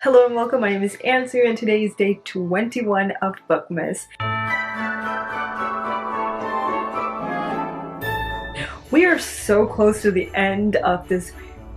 Hello and welcome, my name is Ansu and today is day 21 of BOOKMAS. We are so close to the end of this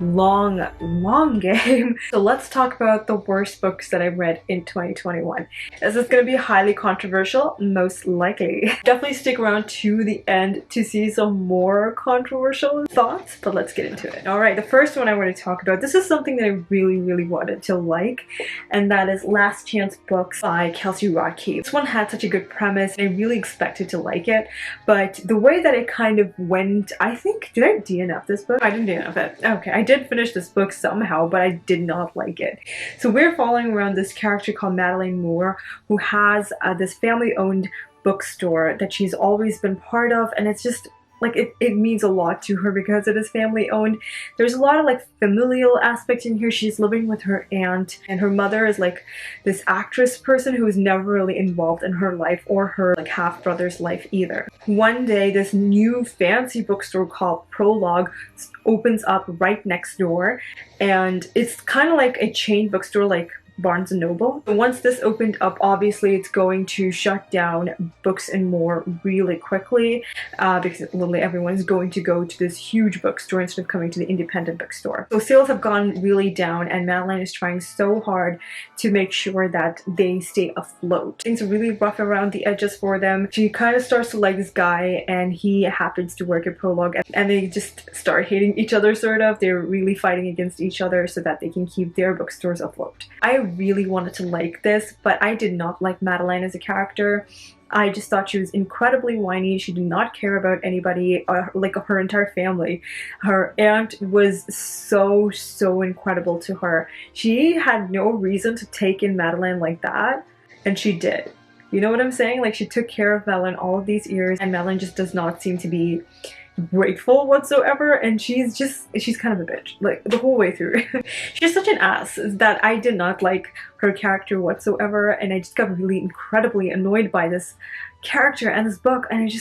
long game. So let's talk about the worst books that I read in 2021. Is this going to be highly controversial? Most likely. Definitely stick around to the end to see some more controversial thoughts, but let's get into it. Alright, the first one I want to talk about, this is something that I really wanted to like, and that is Last Chance Books by Kelsey Rodkey. This one had such a good premise and I really expected to like it, but the way that it kind of went, I think, did I DNF this book? I didn't DNF it. Okay, I did finish this book somehow, but I did not like it. So we're following around this character called Madeleine Moore, who has this family-owned bookstore that she's always been part of, and it's just like it means a lot to her because it is family owned. There's a lot of like familial aspects in here. She's living with her aunt, and her mother is like this actress person who is never really involved in her life or her like half brother's life either. One day this new fancy bookstore called Prologue opens up right next door, and it's kind of like a chain bookstore like Barnes & Noble. But once this opened up, obviously it's going to shut down Books and More really quickly because literally everyone's going to go to this huge bookstore instead of coming to the independent bookstore. So sales have gone really down, and Madeleine is trying so hard to make sure that they stay afloat. Things are really rough around the edges for them. She kind of starts to like this guy, and he happens to work at Prologue, and they just start hating each other sort of. They're really fighting against each other so that they can keep their bookstores afloat. I really wanted to like this, but I did not like Madeleine as a character. I just thought she was incredibly whiny. She did not care about anybody, like her entire family. Her aunt was so incredible to her. She had no reason to take in Madeleine like that, and she did. You know what I'm saying? Like, she took care of Madeleine all of these years, and Madeleine just does not seem to be grateful whatsoever, and she's kind of a bitch like the whole way through. She's such an ass that I did not like her character whatsoever, and I just got really incredibly annoyed by this character and this book, and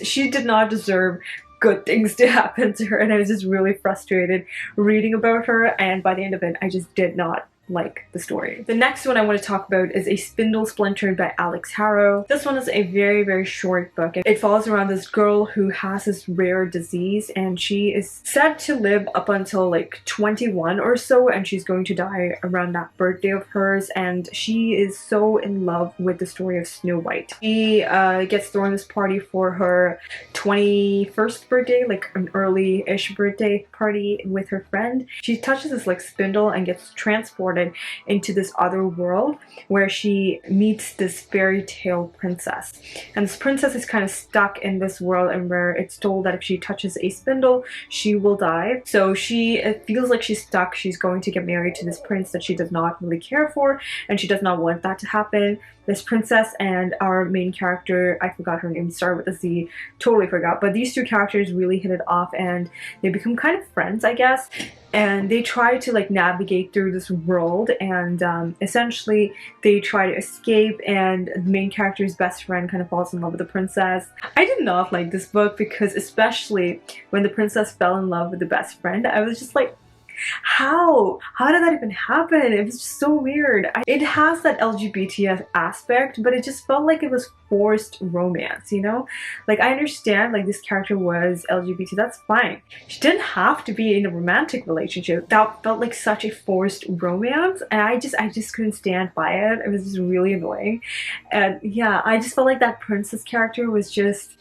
she did not deserve good things to happen to her, and I was just really frustrated reading about her, and by the end of it I just did not like the story. The next one I want to talk about is a Spindle Splinter by Alex Harrow. This one is a very short book. It follows around this girl who has this rare disease, and she is said to live up until like 21 or so, and she's going to die around that birthday of hers, and she is so in love with the story of Snow White. She gets thrown this party for her 21st birthday, like an early-ish birthday party with her friend. She touches this like spindle and gets transported into this other world where she meets this fairy tale princess, and this princess is kind of stuck in this world, and where it's told that if she touches a spindle she will die. So it feels like she's stuck. She's going to get married to this prince that she does not really care for, and she does not want that to happen. This princess and our main character, I forgot her name, started with a Z, totally forgot, but these two characters really hit it off, and they become kind of friends, I guess, and they try to like navigate through this world, and essentially they try to escape, and the main character's best friend kind of falls in love with the princess. I did not like this book because, especially when the princess fell in love with the best friend, I was just like, how did that even happen? It was just so weird. It has that LGBT aspect, but it just felt like it was forced romance, you know? Like, I understand like this character was LGBT, that's fine. She didn't have to be in a romantic relationship. That felt like such a forced romance, and I just couldn't stand by it. It was just really annoying. And yeah, I just felt like that princess character was just,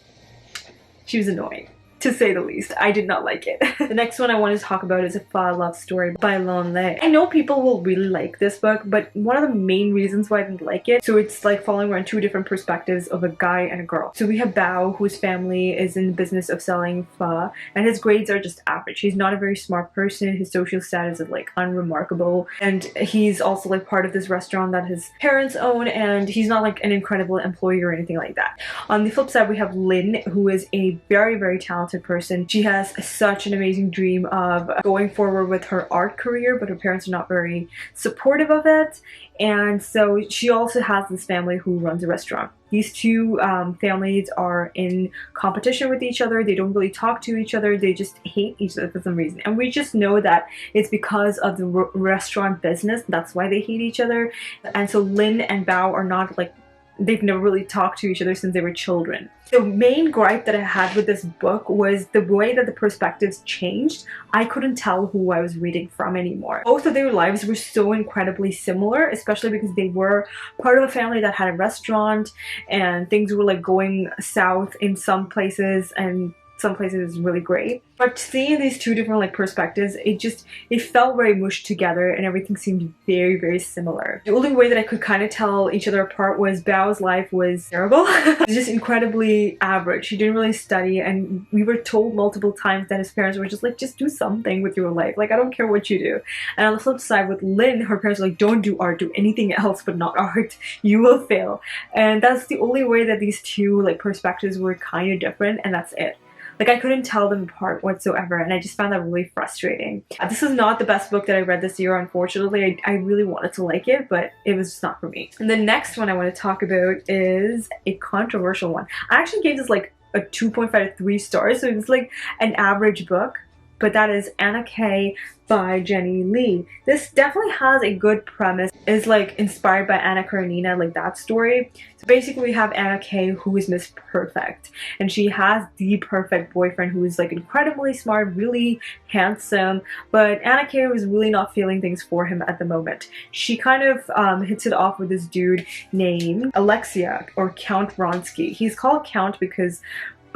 she was annoying, to say the least. I did not like it. The next one I want to talk about is A Fa Love Story by Lon Lay. I know people will really like this book, but one of the main reasons why I didn't like it, so it's like following around two different perspectives of a guy and a girl. So we have Bao, whose family is in the business of selling pho, and his grades are just average. He's not a very smart person. His social status is like unremarkable, and he's also like part of this restaurant that his parents own, and he's not like an incredible employee or anything like that. On the flip side, we have Lin, who is a very talented talented person. She has such an amazing dream of going forward with her art career, but her parents are not very supportive of it. And so she also has this family who runs a restaurant. These two families are in competition with each other. They don't really talk to each other. They just hate each other for some reason. And we just know that it's because of the restaurant business. That's why they hate each other. And so Lin and Bao are not like, they've never really talked to each other since they were children. The main gripe that I had with this book was the way that the perspectives changed. I couldn't tell who I was reading from anymore. Both of their lives were so incredibly similar, especially because they were part of a family that had a restaurant and things were like going south in some places and some places really great. But seeing these two different like perspectives, it felt very mushed together and everything seemed very, very similar. The only way that I could kind of tell each other apart was Bao's life was terrible. It was just incredibly average. He didn't really study, and we were told multiple times that his parents were just like, just do something with your life. Like, I don't care what you do. And on the flip side with Lin, her parents were like, don't do art, do anything else but not art. You will fail. And that's the only way that these two like perspectives were kind of different, and that's it. Like, I couldn't tell them apart whatsoever, and I just found that really frustrating. This is not the best book that I read this year, unfortunately. I really wanted to like it, but it was just not for me. And the next one I want to talk about is a controversial one. I actually gave this like a 2.5 to 3 stars, so it was like an average book. But that is Anna K by Jenny Lee. This definitely has a good premise. It's like inspired by Anna Karenina, like that story. So basically we have Anna K, who is Miss Perfect, and she has the perfect boyfriend who is like incredibly smart, really handsome, but Anna K was really not feeling things for him at the moment. She kind of hits it off with this dude named Alexia, or Count Vronsky. He's called Count because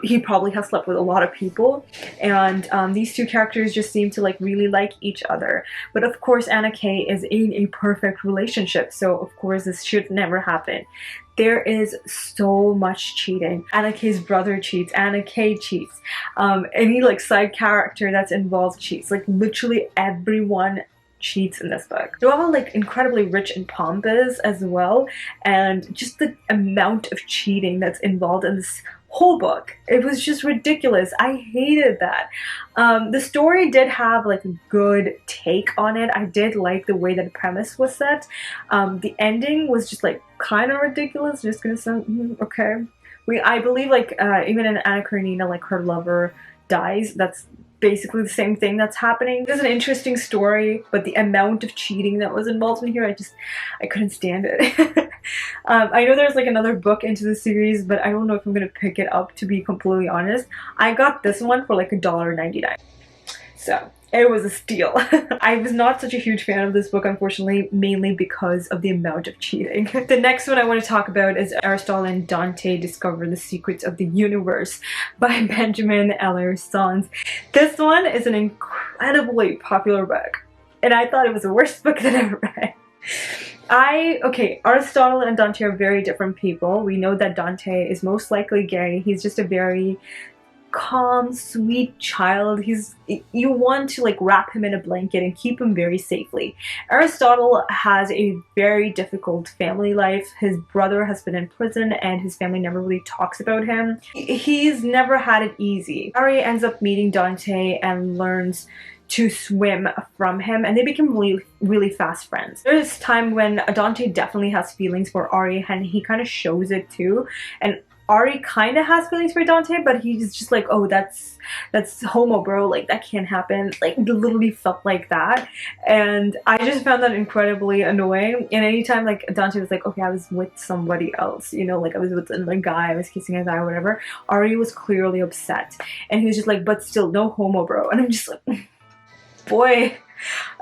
he probably has slept with a lot of people, and these two characters just seem to like really like each other. But of course Anna K is in a perfect relationship, so of course this should never happen. There is so much cheating. Anna K's brother cheats, Anna K cheats, any like side character that's involved cheats. Like literally everyone cheats in this book. They're all like incredibly rich and pompous as well, and just the amount of cheating that's involved in this whole book, it was just ridiculous. I hated that. The story did have like a good take on it. I did like the way that the premise was set. The ending was just like kind of ridiculous. Just gonna say, okay. I believe like even in Anna Karenina, like her lover dies. That's basically the same thing that's happening. It's an interesting story, but the amount of cheating that was involved in here, I couldn't stand it. I know there's like another book into the series, but I don't know if I'm gonna pick it up, to be completely honest. I got this one for like $1.99. So it was a steal. I was not such a huge fan of this book, unfortunately, mainly because of the amount of cheating. The next one I want to talk about is Aristotle and Dante Discover the Secrets of the Universe by Benjamin Eller Sons. This one is an incredibly popular book, and I thought it was the worst book that I've ever read. Okay, Aristotle and Dante are very different people. We know that Dante is most likely gay. He's just a very calm, sweet child. You want to like wrap him in a blanket and keep him very safely. Aristotle has a very difficult family life. His brother has been in prison and his family never really talks about him. He's never had it easy. Ari ends up meeting Dante and learns to swim from him, and they become really fast friends. There's time when Dante definitely has feelings for Ari, and he kind of shows it too, and Ari kind of has feelings for Dante, but he's just like, oh, that's homo, bro, like that can't happen. Like, it literally felt like that, and I just found that incredibly annoying. And anytime like Dante was like, okay, I was with somebody else, you know, like I was with another guy, I was kissing a guy or whatever, Ari was clearly upset, and he was just like, but still, no homo, bro. And I'm just like, boy.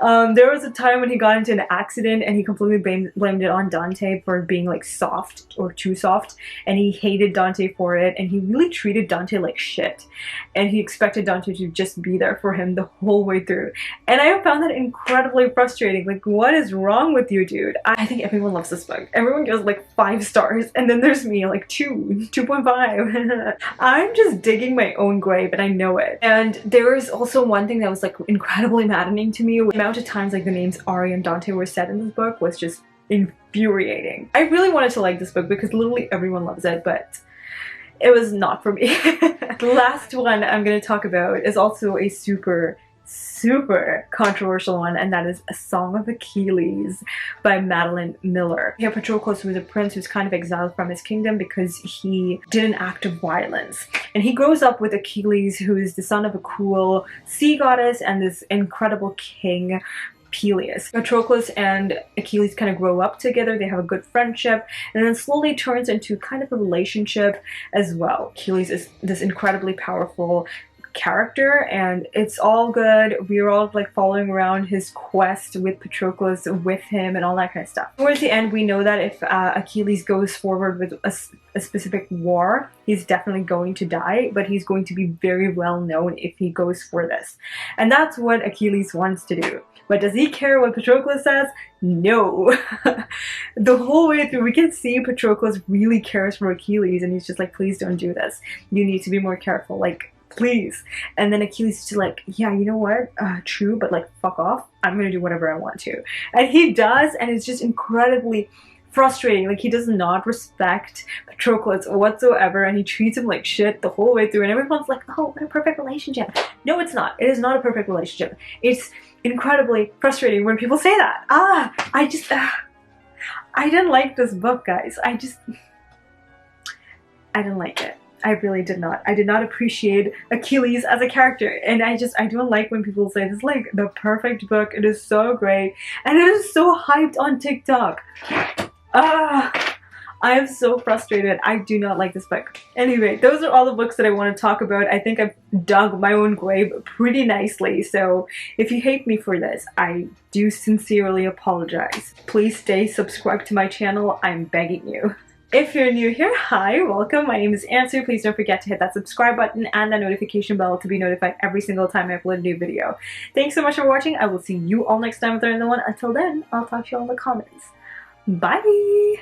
There was a time when he got into an accident and he completely blamed it on Dante for being like soft or too soft, and he hated Dante for it, and he really treated Dante like shit, and he expected Dante to just be there for him the whole way through, and I found that incredibly frustrating. Like, what is wrong with you, dude? I think everyone loves this book. Everyone gives like 5 stars, and then there's me like 2.5. I'm just digging my own grave, and I know it. And there was also one thing that was like incredibly maddening to me. The amount of times like the names Ari and Dante were said in this book was just infuriating. I really wanted to like this book because literally everyone loves it, but it was not for me. The last one I'm going to talk about is also a super controversial one, and that is A Song of Achilles by Madeline Miller. Here Patroclus was a prince who's kind of exiled from his kingdom because he did an act of violence. And he grows up with Achilles, who is the son of a cool sea goddess and this incredible king, Peleus. Patroclus and Achilles kind of grow up together, they have a good friendship, and then slowly turns into kind of a relationship as well. Achilles is this incredibly powerful character, and it's all good. We're all like following around his quest with Patroclus with him and all that kind of stuff. Towards the end, we know that if Achilles goes forward with a specific war, he's definitely going to die, but he's going to be very well known if he goes for this. And that's what Achilles wants to do. But does he care what Patroclus says? No. The whole way through, we can see Patroclus really cares for Achilles, and he's just like, please don't do this. You need to be more careful. Like, please. And then Achilles is just like, yeah, you know what? True, but like, fuck off. I'm gonna do whatever I want to. And he does, and it's just incredibly frustrating. Like, he does not respect Patroclus whatsoever, and he treats him like shit the whole way through, and everyone's like, oh, what a perfect relationship. No, it's not. It is not a perfect relationship. It's incredibly frustrating when people say that. I didn't like this book, guys. I didn't like it. I really did not. I did not appreciate Achilles as a character, and I don't like when people say this is like the perfect book. It is so great, and it is so hyped on TikTok. I am so frustrated. I do not like this book. Anyway, those are all the books that I want to talk about. I think I've dug my own grave pretty nicely, so if you hate me for this, I do sincerely apologize. Please stay subscribed to my channel. I'm begging you. If you're new here, hi, welcome. My name is Ansu. Please don't forget to hit that subscribe button and the notification bell to be notified every single time I upload a new video. Thanks so much for watching. I will see you all next time with another one. Until then, I'll talk to you all in the comments. Bye!